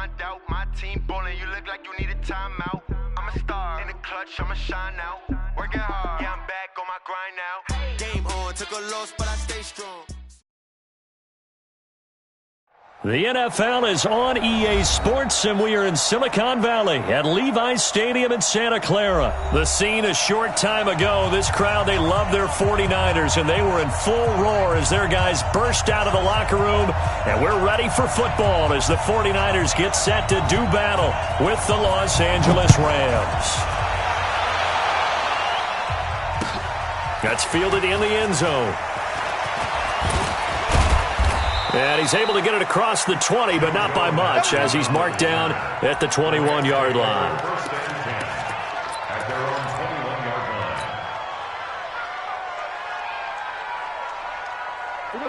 find out my team bowling, you look like you need a timeout. I'm a star in the clutch, I'ma shine out. Working hard, yeah, I'm back on my grind now. Game on, took a loss, but I stay strong. The NFL is on EA Sports, and we are in Silicon Valley at Levi's Stadium in Santa Clara. The scene a short time ago, this crowd, they love their 49ers, and they were in full roar as their guys burst out of the locker room, and we're ready for football as the 49ers get set to do battle with the Los Angeles Rams. That's fielded in the end zone. And he's able to get it across the 20, but not by much, as he's marked down at the 21-yard line.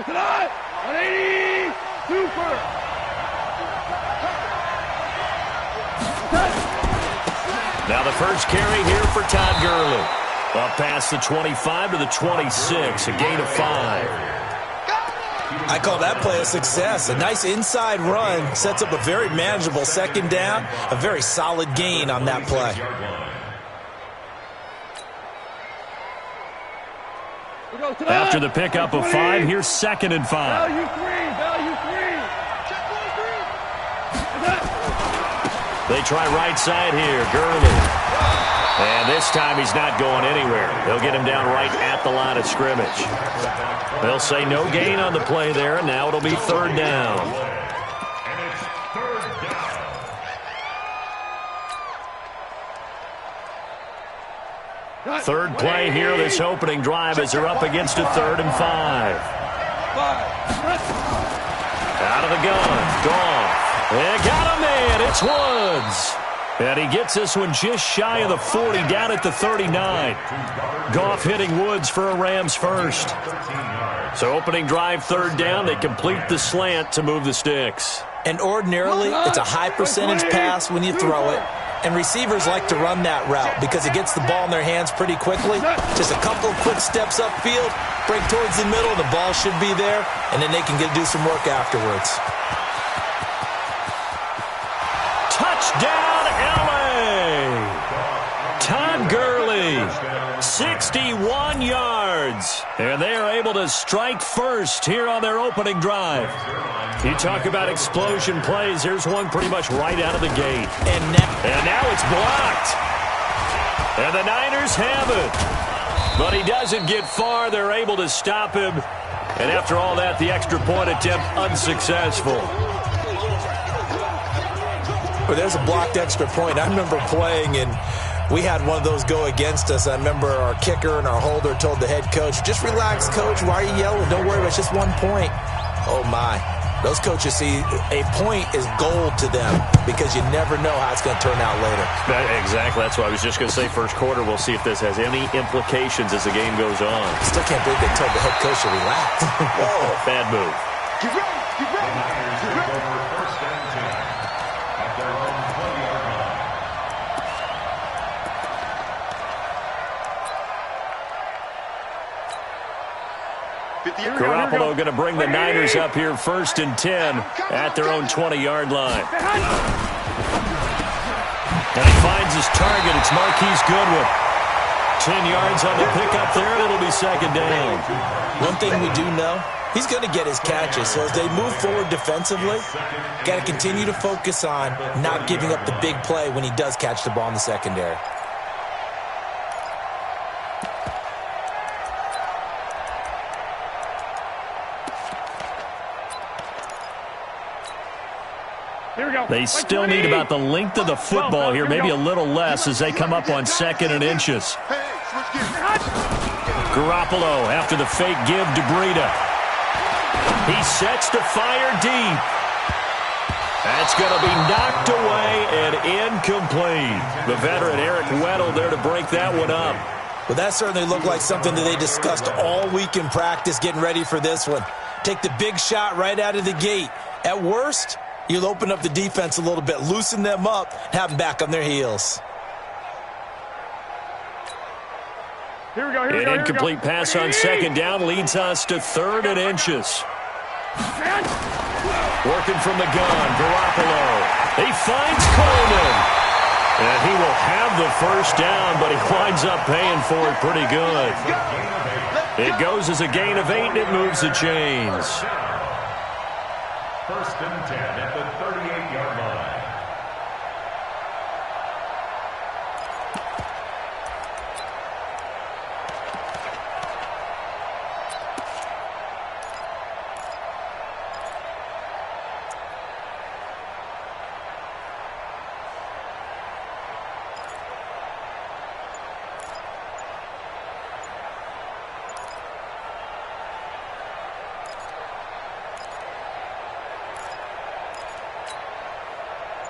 Tonight, 180, super. Now the first carry here for Todd Gurley. Up past the 25 to the 26, a gain of 5. I call that play a success. A nice inside run sets up a very manageable second down, a very solid gain on that play. After the pickup of 5, here's 2nd and 5. Value three. They try right side here, Gurley. And this time he's not going anywhere. They'll get him down right at the line of scrimmage. They'll say no gain on the play there, and now it'll be 3rd down. Third play here, this opening drive, as they're up against a 3rd and 5. Out of the gun, Goff. They got a man, it's Woods. And he gets this one just shy of the 40, down at the 39. Goff hitting Woods for a Rams first. So opening drive, 3rd down. They complete the slant to move the sticks. And ordinarily, it's a high percentage pass when you throw it. And receivers like to run that route because it gets the ball in their hands pretty quickly. Just a couple of quick steps upfield, break towards the middle, the ball should be there, and then they can do some work afterwards. Touchdown, L.A. Todd Gurley, 61 yards. And they are able to strike first here on their opening drive. You talk about explosion plays. Here's one pretty much right out of the gate. And now it's blocked. And the Niners have it. But he doesn't get far. They're able to stop him. And after all that, the extra point attempt unsuccessful. Well, there's a blocked extra point. I remember playing, and we had one of those go against us. I remember our kicker and our holder told the head coach, just relax, coach. Why are you yelling? Don't worry, it's just 1 point. Oh, my. Those coaches see a point is gold to them because you never know how it's going to turn out later. Exactly. That's what I was just going to say. First quarter, we'll see if this has any implications as the game goes on. I still can't believe they told the head coach to relax. Whoa. Bad move. Get ready. Garoppolo going to bring the Niners up here 1st and 10 at their own 20-yard line. And he finds his target. It's Marquise Goodwin. 10 yards on the pickup there, and it'll be 2nd down. One thing we do know, he's going to get his catches. So as they move forward defensively, got to continue to focus on not giving up the big play when he does catch the ball in the secondary. They still need about the length of the football here, maybe a little less as they come up on 2nd and inches. Garoppolo after the fake give to Breida. He sets to fire deep. That's going to be knocked away and incomplete. The veteran Eric Weddle there to break that one up. Well, that certainly looked like something that they discussed all week in practice getting ready for this one. Take the big shot right out of the gate. At worst, you'll open up the defense a little bit, loosen them up, have them back on their heels. An incomplete pass on 2nd down leads us to 3rd and inches. Working from the gun, Garoppolo. He the first down, but he winds up paying for it pretty good. It goes as a gain of 8, and it moves the chains. First and 10 at the 38-yard line.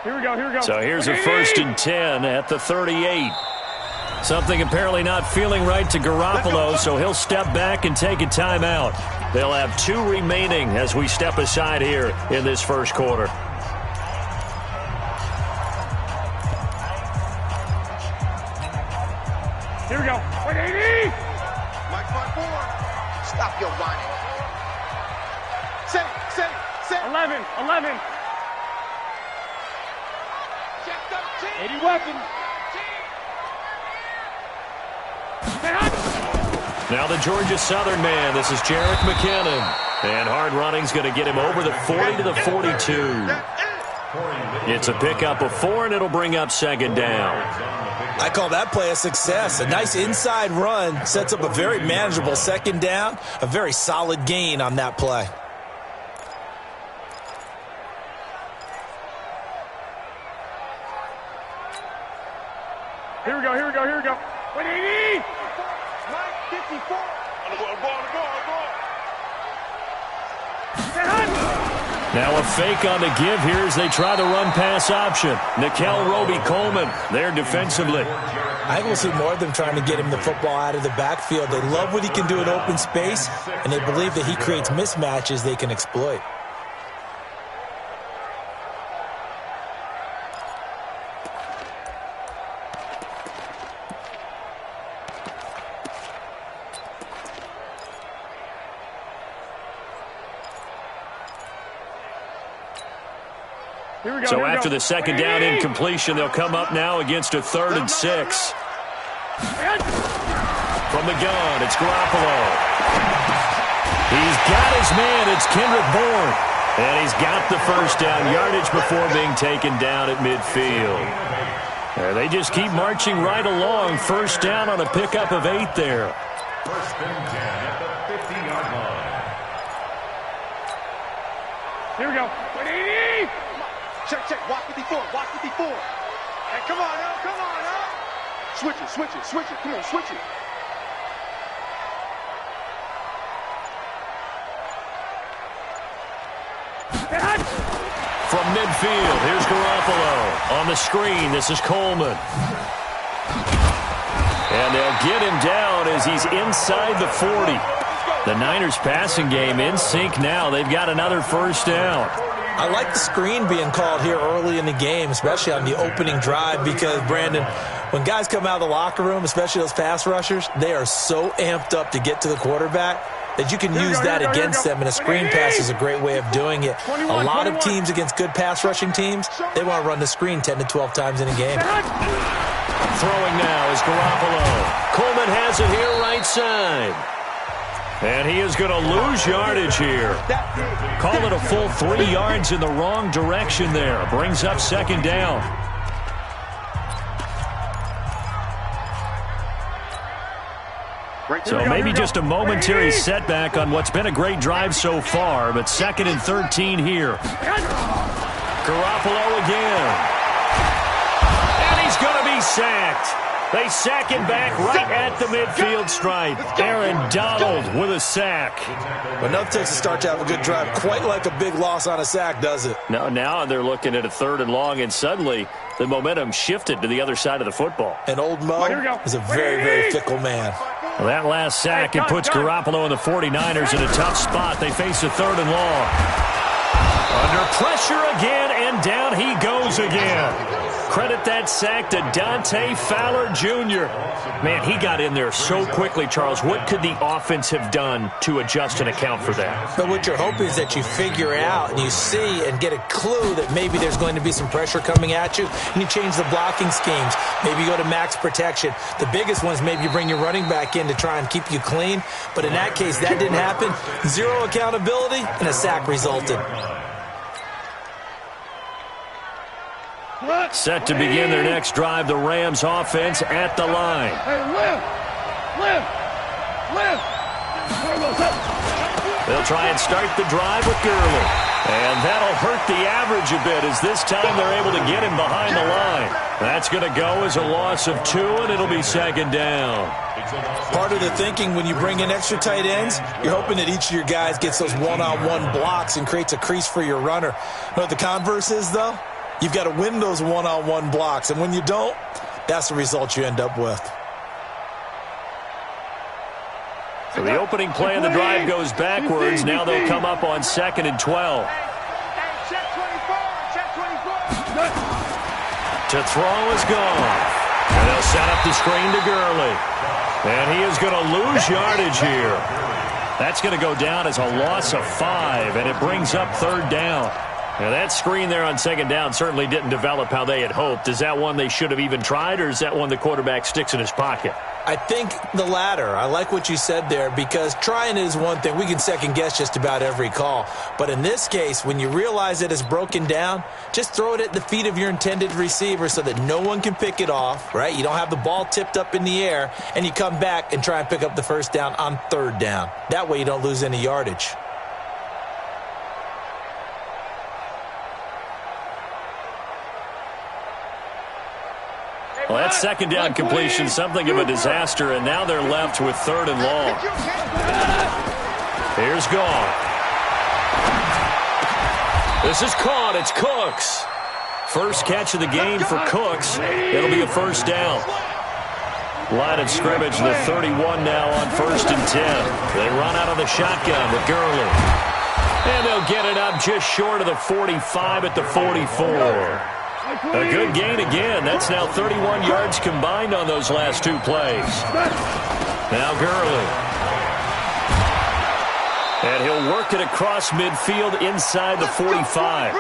Here we go, here we go. So here's a first and 10 at the 38. Something apparently not feeling right to Garoppolo, so he'll step back and take a timeout. They'll have 2 remaining as we step aside here in this first quarter. Here we go. 180! Mike front 4. Stop your whining. Set. 11. 80 weapons. Now the Georgia Southern man. This is Jerick McKinnon. And hard running's going to get him over the 40 to the 42. It's a pickup of 4, and it'll bring up second down. I call that play a success. A nice inside run sets up a very manageable second down. A very solid gain on that play. Here we go. 180! Mike 54. On the ball. Now a fake on the give here as they try the run-pass option. Nikel Roby-Coleman there defensively. I think we'll see more of them trying to get him the football out of the backfield. They love what he can do in open space, and they believe that he creates mismatches they can exploit. So after the second down incompletion, they'll come up now against a 3rd and 6. From the gun, it's Garoppolo. He's got his man. It's Kendrick Bourne. And he's got the first down yardage before being taken down at midfield. They just keep marching right along. First down on a pickup of 8 there. First and 10 at the 50-yard line. Here we go. 180! Check. Watch 54. Hey, come on now. Switch it. Come on, switch it. From midfield, here's Garoppolo. On the screen, this is Coleman. And they'll get him down as he's inside the 40. The Niners passing game in sync now. They've got another first down. I like the screen being called here early in the game, especially on the opening drive, because, Brandon, when guys come out of the locker room, especially those pass rushers, they are so amped up to get to the quarterback that you can use that against them, and a screen pass is a great way of doing it. A lot of teams against good pass rushing teams, they want to run the screen 10 to 12 times in a game. Throwing now is Garoppolo. Coleman has it here right side. And he is going to lose yardage here. Call it a full 3 yards in the wrong direction there. Brings up second down. So maybe just a momentary setback on what's been a great drive so far, but 2nd and 13 here. Garoppolo again. And he's going to be sacked. They sack him back right at the midfield stripe. Aaron Donald with a sack. But nothing takes a start to have a good drive. Quite like a big loss on a sack, does it? Now they're looking at a 3rd and long, and suddenly the momentum shifted to the other side of the football. And old Mo is a very, very fickle man. Well, that last sack, it puts Garoppolo and the 49ers in a tough spot. They face a 3rd and long. Under pressure again, and down he goes again. credit that sack to Dante Fowler Jr. Man, he got in there so quickly, Charles. What could the offense have done to adjust and account for that? But what you're hoping is that you figure out and you see and get a clue that maybe there's going to be some pressure coming at you, and you change the blocking schemes. Maybe you go to max protection. The biggest one is maybe you bring your running back in to try and keep you clean. But in that case, that didn't happen. Zero accountability, and a sack resulted. Set to begin their next drive, the Rams offense at the line. Hey, lift. They'll try and start the drive with Gurley. And that'll hurt the average a bit as this time they're able to get him behind the line. That's going to go as a loss of 2, and it'll be second down. Part of the thinking when you bring in extra tight ends, you're hoping that each of your guys gets those one-on-one blocks and creates a crease for your runner. You know what the converse is, though? You've got to win those one-on-one blocks, and when you don't, that's the result you end up with. So the opening play of the drive goes backwards. Now they'll come up on 2nd and 12. To throw is gone. And they'll set up the screen to Gurley. And he is going to lose yardage here. That's going to go down as a loss of 5, and it brings up 3rd down. Now that screen there on 2nd down certainly didn't develop how they had hoped. Is that one they should have even tried, or is that one the quarterback sticks in his pocket? I think the latter. I like what you said there, because trying is one thing. We can second-guess just about every call. But in this case, when you realize that it's broken down, just throw it at the feet of your intended receiver so that no one can pick it off, right? You don't have the ball tipped up in the air, and you come back and try and pick up the 1st down on 3rd down. That way you don't lose any yardage. Well, that 2nd down completion, something of a disaster, and now they're left with 3rd and long. Here's Goff. This is caught. It's Cooks. First catch of the game for Cooks. It'll be a 1st down. Line of scrimmage, the 31 now on 1st and 10. They run out of the shotgun with Gurley. And they'll get it up just short of the 45 at the 44. A good gain again. That's now 31 yards combined on those last 2 plays. Now Gurley. And he'll work it across midfield inside the 45.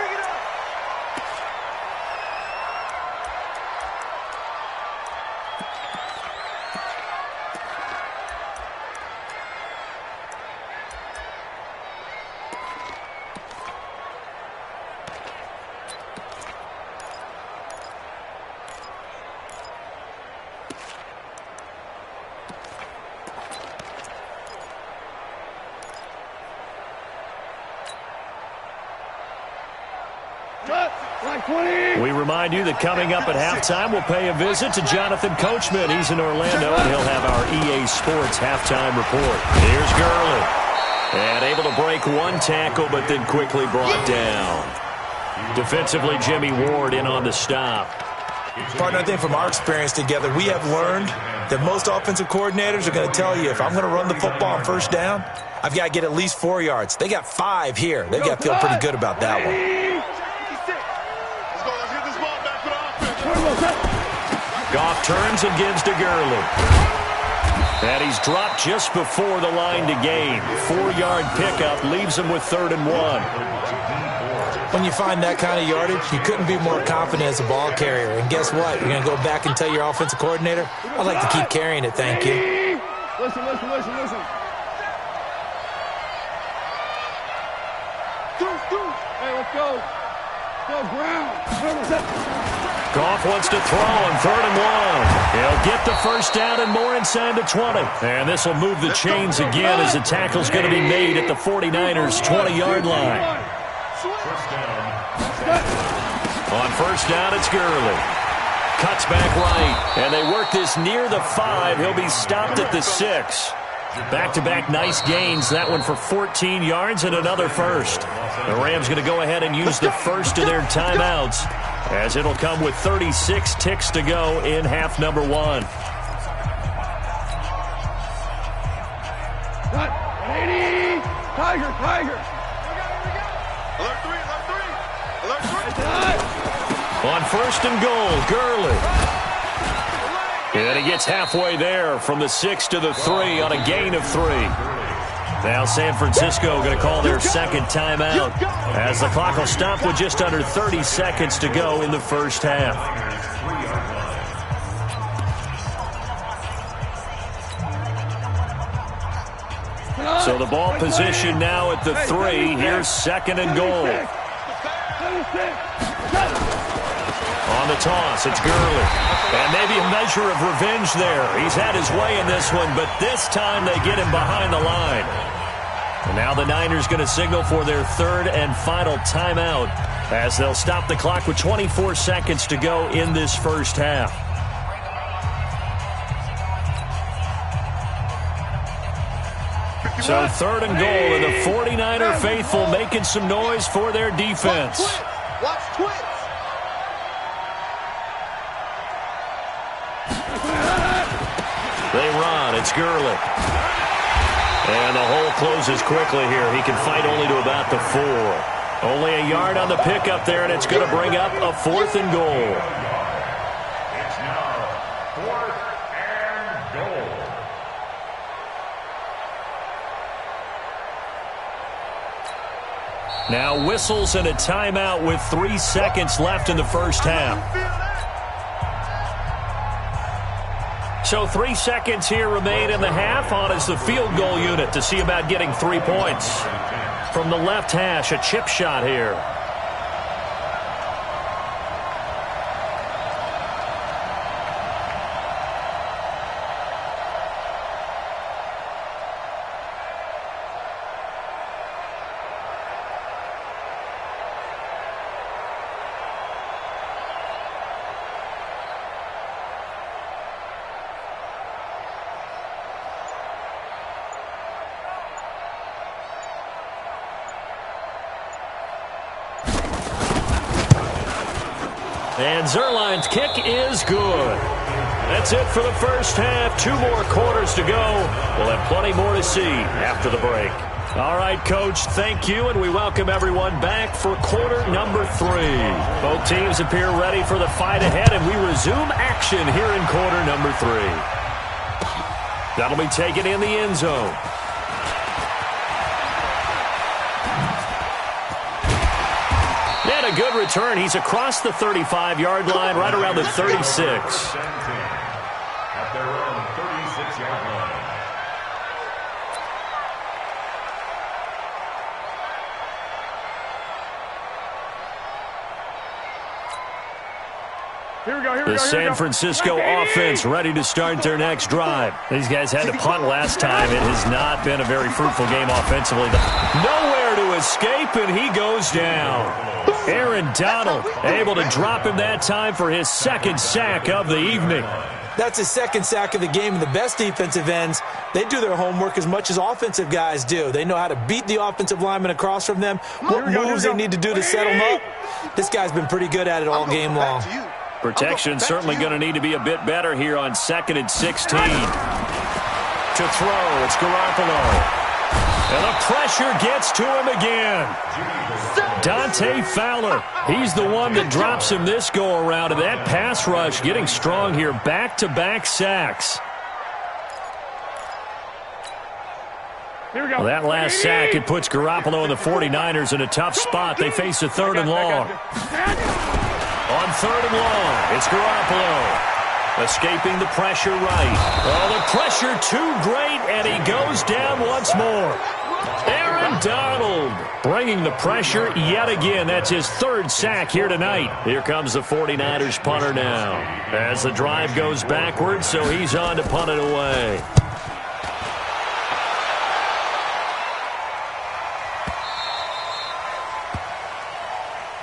We remind you that coming up at halftime, we'll pay a visit to Jonathan Coachman. He's in Orlando, and he'll have our EA Sports halftime report. Here's Gurley. And able to break 1 tackle, but then quickly brought down. Defensively, Jimmy Ward in on the stop. Partner, I think from our experience together, we have learned that most offensive coordinators are going to tell you, if I'm going to run the football on 1st down, I've got to get at least 4 yards. They got 5 here. They've got to feel pretty good about that one. Goff turns and gives to Gurley. And he's dropped just before the line to gain. 4-yard pickup leaves him with 3rd and 1. When you find that kind of yardage, you couldn't be more confident as a ball carrier. And guess what? You're going to go back and tell your offensive coordinator, I'd like to keep carrying it, thank you. Listen. Hey, let's go. Go ground. Goff wants to throw on 3rd and 1. He'll get the 1st down and more inside the 20. And this will move the chains again as the tackle's going to be made at the 49ers' 20-yard line. On 1st down, it's Gurley. Cuts back right, and they work this near the 5. He'll be stopped at the 6. Back-to-back nice gains. That one for 14 yards and another 1st. The Rams going to go ahead and use the 1st of their timeouts, as it'll come with 36 ticks to go in half number 1. Tiger. On first and goal, Gurley. And he gets halfway there from the 6 to the 3 on a gain of 3. Now San Francisco going to call their second timeout as the clock will stop with just under 30 seconds to go in the first half. So the ball position now at the 3. Here's second and goal. On the toss, it's Gurley. And maybe a measure of revenge there. He's had his way in this one, but this time they get him behind the line. And now the Niners going to signal for their third and final timeout as they'll stop the clock with 24 seconds to go in this first half. So third and goal, and the 49er faithful making some noise for their defense. Watch twits. They run. It's Gurley. And the hole closes quickly here. He can fight only to about the 4. Only a yard on the pickup there, and it's going to bring up a 4th and goal. It's now 4th and goal. Now whistles and a timeout with 3 seconds left in the first half. So 3 seconds here remain in the half. On is the field goal unit to see about getting 3 points. From the left hash, a chip shot here. And Zerline's kick is good. That's it for the first half. 2 more quarters to go. We'll have plenty more to see after the break. All right, Coach, thank you, and we welcome everyone back for quarter number 3. Both teams appear ready for the fight ahead, and we resume action here in quarter number 3. That'll be taken in the end zone. And a good return. He's across the 35-yard line, right around the 36. At their own 36-yard line. The San Francisco offense ready to start their next drive. These guys had to punt last time. It has not been a very fruitful game offensively. Nowhere to escape, and he goes down. Aaron Donald able to drop him that time for his second sack of the evening. That's his second sack of the game, and the best defensive ends, they do their homework as much as offensive guys do. They know how to beat the offensive lineman across from them, what moves they need to do to set them up. This guy's been pretty good at it all game long. Protection certainly going to need to be a bit better here on 2nd and 16. To throw, it's Garoppolo. And the pressure gets to him again. Dante Fowler, he's the one that drops him this go-around. And that pass rush getting strong here. Back-to-back sacks. Well, that last sack, it puts Garoppolo and the 49ers in a tough spot. They face a 3rd and long. On 3rd and long, it's Garoppolo. Escaping the pressure right. Oh, the pressure too great, and he goes down once more. Aaron Donald bringing the pressure yet again. That's his 3rd sack here tonight. Here comes the 49ers punter now. As the drive goes backwards, so he's on to punt it away.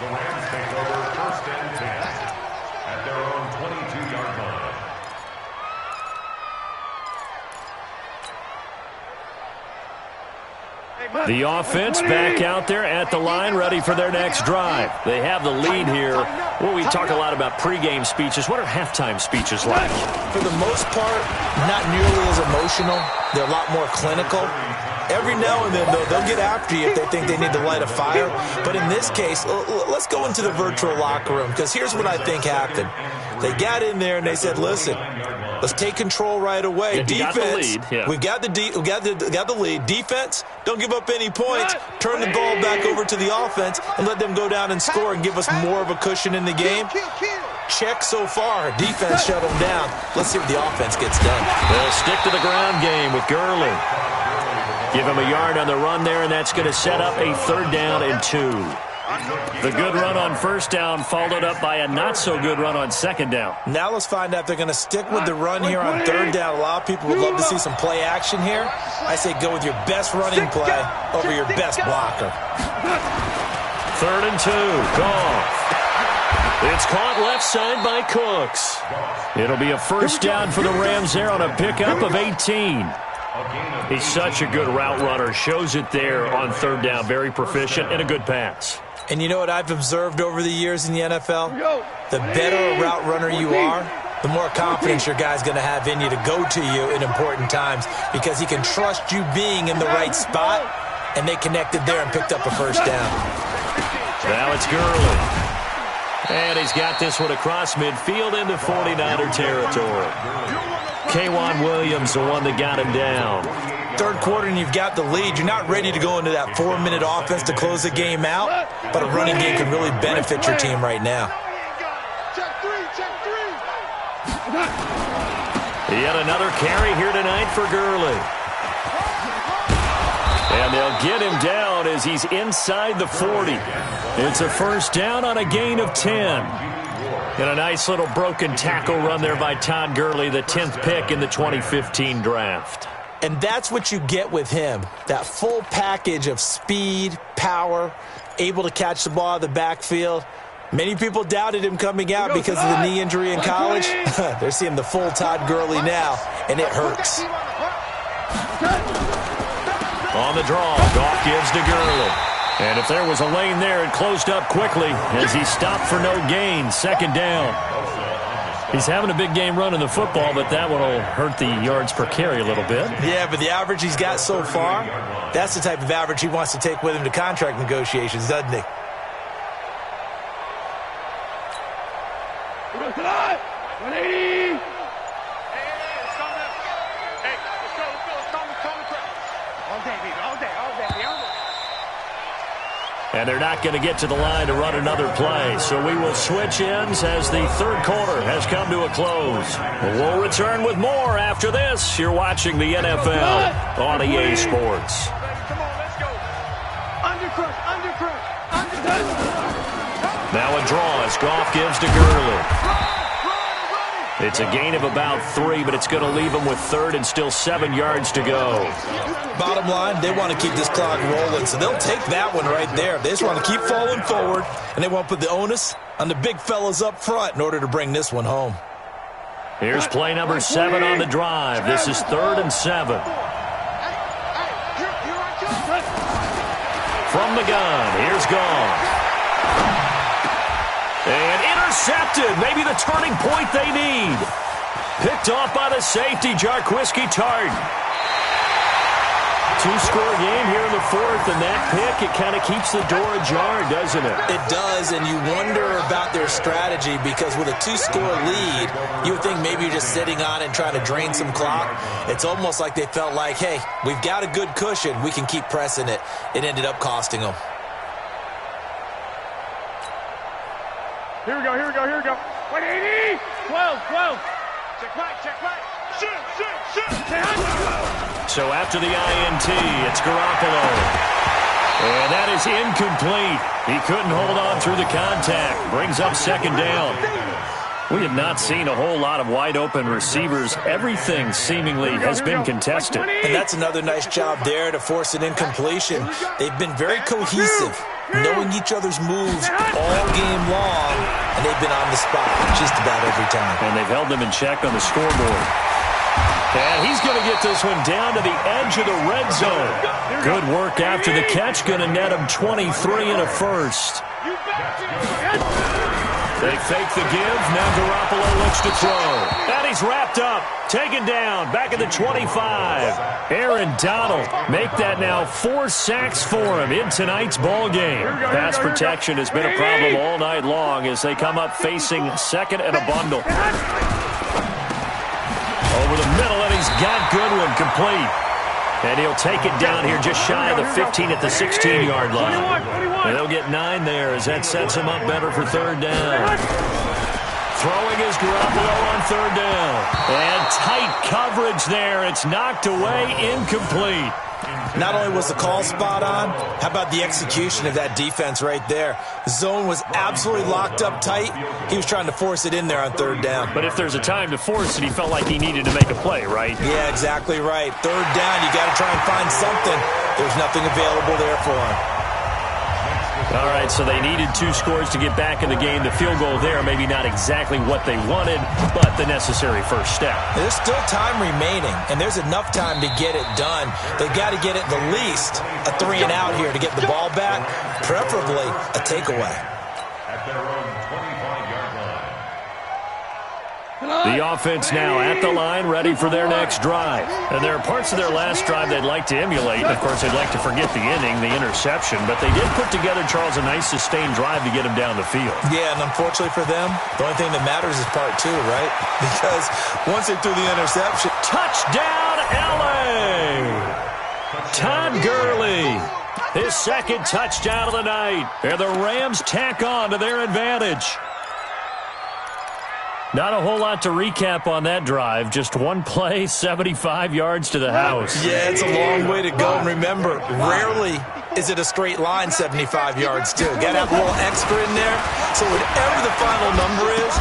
The Rams take over 1st and 10 at their own 22-yard line. The offense back out there at the line, ready for their next drive. They have the lead here. Well, we talk a lot about pregame speeches. What are halftime speeches like? For the most part, not nearly as emotional. They're a lot more clinical. Every now and then, though, they'll get after you if they think they need to light a fire. But in this case, let's go into the virtual locker room, because here's what I think happened. They got in there and they said, listen, let's take control right away. Defense, we got the lead. Defense, don't give up any points. Turn the ball back over to the offense and let them go down and score and give us more of a cushion in the game. Check so far. Defense shut them down. Let's see what the offense gets done. They'll stick to the ground game with Gurley. Give him a yard on the run there, and that's going to set up a 3rd down and 2. The good run on 1st down followed up by a not-so-good run on 2nd down. Now let's find out if they're going to stick with the run here on 3rd down. A lot of people would love to see some play action here. I say go with your best running play over your best blocker. 3rd and 2. Goff. It's caught left side by Cooks. It'll be a 1st down for the Rams there on a pickup of 18. He's such a good route runner. Shows it there on 3rd down. Very proficient and a good pass. And you know what I've observed over the years in the NFL? The better a route runner you are, the more confidence your guy's going to have in you to go to you in important times, because he can trust you being in the right spot, and they connected there and picked up a 1st down. Now it's Gurley. And he's got this one across midfield into 49er territory. K'Wan Williams, the one that got him down. 3rd quarter and you've got the lead. You're not ready to go into that 4-minute offense to close the game out, but a running game can really benefit your team right now. Yet another carry here tonight for Gurley. And they'll get him down as he's inside the 40. It's a 1st down on a gain of 10. And a nice little broken tackle run there by Todd Gurley, the 10th pick in the 2015 draft. And that's what you get with him, that full package of speed, power, able to catch the ball out of the backfield. Many people doubted him coming out because of the knee injury in college. They're seeing the full Todd Gurley now, and it hurts. On the draw, Goff gives to Gurley. And if there was a lane there, it closed up quickly as he stopped for no gain. 2nd down. He's having a big game running the football, but that one will hurt the yards per carry a little bit. Yeah, but the average he's got so far, that's the type of average he wants to take with him to contract negotiations, doesn't he? And they're not going to get to the line to run another play. So we will switch ends as the 3rd quarter has come to a close. We'll return with more after this. You're watching the NFL on EA Sports. Now a draw as Goff gives to Gurley. It's a gain of about 3, but it's going to leave him with 3rd and still 7 yards to go. Bottom line, they want to keep this clock rolling, so they'll take that one right there. They just want to keep falling forward, and they want to put the onus on the big fellas up front in order to bring this one home. Here's play number 7 on the drive. This is 3rd and 7. From the gun, here's Goff. And intercepted. Maybe the turning point they need. Picked off by the safety, Jarquiski Tart. 2-score game here in the 4th, and that pick, it kind of keeps the door ajar, doesn't it? It does, and you wonder about their strategy, because with a 2-score lead, you would think maybe you're just sitting on it and trying to drain some clock. It's almost like they felt like, hey, we've got a good cushion. We can keep pressing it. It ended up costing them. Here we go. Wait, 80! 12. Check right. Shoot. So after the INT, it's Garoppolo. And that is incomplete. He couldn't hold on through the contact. Brings up 2nd down. We have not seen a whole lot of wide-open receivers. Everything seemingly has been contested. And that's another nice job there to force an incompletion. They've been very cohesive, knowing each other's moves all game long, and they've been on the spot just about every time. And they've held them in check on the scoreboard. And he's going to get this one down to the edge of the red zone. Good work after the catch. Going to net him 23 and a 1st. They fake the give. Now Garoppolo looks to throw. And he's wrapped up. Taken down. Back at the 25. Aaron Donald make that now 4 sacks for him in tonight's ball game. Pass protection has been a problem all night long as they come up facing second and a bundle. Over the middle, and he's got Goodwin complete. And he'll take it down here just shy of the 15 at the 16-yard line. And they'll get 9 there as that sets him up better for third down. Throwing is Garoppolo on third down. And tight coverage there. It's knocked away, incomplete. Not only was the call spot on, how about the execution of that defense right there? Zone was absolutely locked up tight. He was trying to force it in there on third down. But if there's a time to force it, he felt like he needed to make a play, right? Yeah, exactly right. Third down, you got to try and find something. There's nothing available there for him. All right, so they needed 2 scores to get back in the game. The field goal there, maybe not exactly what they wanted, but the necessary first step. There's still time remaining, and there's enough time to get it done. They got to get it the least a 3-and-out here to get the ball back, preferably a takeaway. At their own 25-yard line. The offense now at the line, ready for their next drive. And there are parts of their last drive they'd like to emulate. Of course, they'd like to forget the inning, the interception. But they did put together, Charles, a nice sustained drive to get him down the field. Yeah, and unfortunately for them, the only thing that matters is part 2, right? Because once they threw the interception. Touchdown, L.A.! Todd Gurley, his second touchdown of the night. And the Rams tack on to their advantage. Not a whole lot to recap on that drive. Just one play, 75 yards to the house. Yeah, it's a long way to go. And remember, rarely is it a straight line 75 yards, too. Got to have a little extra in there. So whatever the final number is,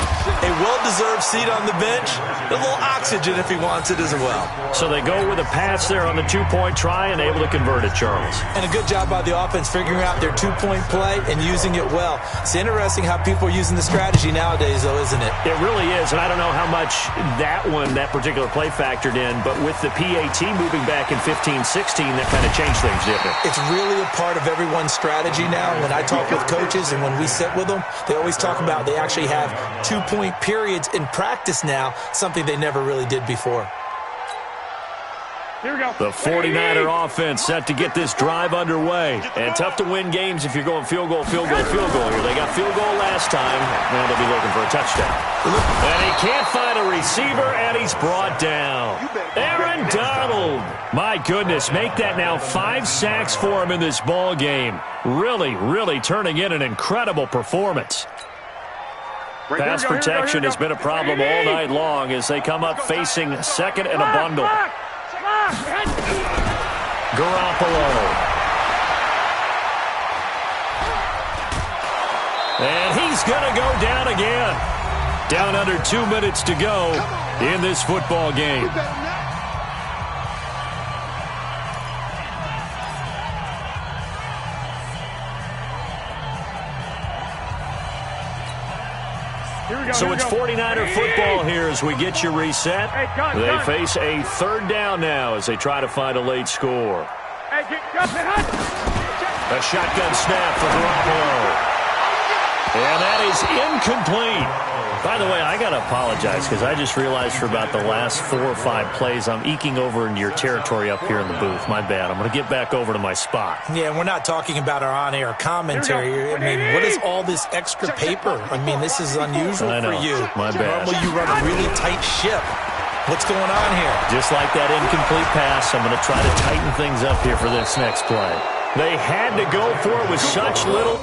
a well-deserved seat on the bench, a little oxygen if he wants it as well. So they go with a pass there on the 2-point try and able to convert it, Charles. And a good job by the offense figuring out their 2-point play and using it well. It's interesting how people are using the strategy nowadays, though, isn't it? It really is, and I don't know how much that particular play factored in, but with the PAT moving back in 15-16, that kind of changed things, didn't it? It's really a part of everyone's strategy now. When I talk with coaches and when we sit with them, they always talk about they actually have 2-point periods in practice now, something they never really did before. Here we go. The 49er offense set to get this drive underway. And tough to win games if you're going field goal, field goal, field goal here. They got field goal last time. Now they'll be looking for a touchdown. And he can't find a receiver, and he's brought down. Aaron Donald. My goodness, make that now 5 sacks for him in this ball game. Really, really turning in an incredible performance. Pass protection has been a problem all night long as they come up facing second and a bundle. Garoppolo. And he's going to go down again. Down under 2 minutes to go in this football game. So it's 49er football here as we get you reset. They face a third down now as they try to find a late score. A shotgun snap for Garoppolo. And that is incomplete. By the way, I got to apologize because I just realized for about the last 4 or 5 plays, I'm eking over into your territory up here in the booth. My bad. I'm going to get back over to my spot. Yeah, we're not talking about our on-air commentary. I mean, what is all this extra paper? I mean, this is unusual for you. My bad. Normally you run a really tight ship. What's going on here? Just like that incomplete pass, I'm going to try to tighten things up here for this next play. They had to go for it with such little...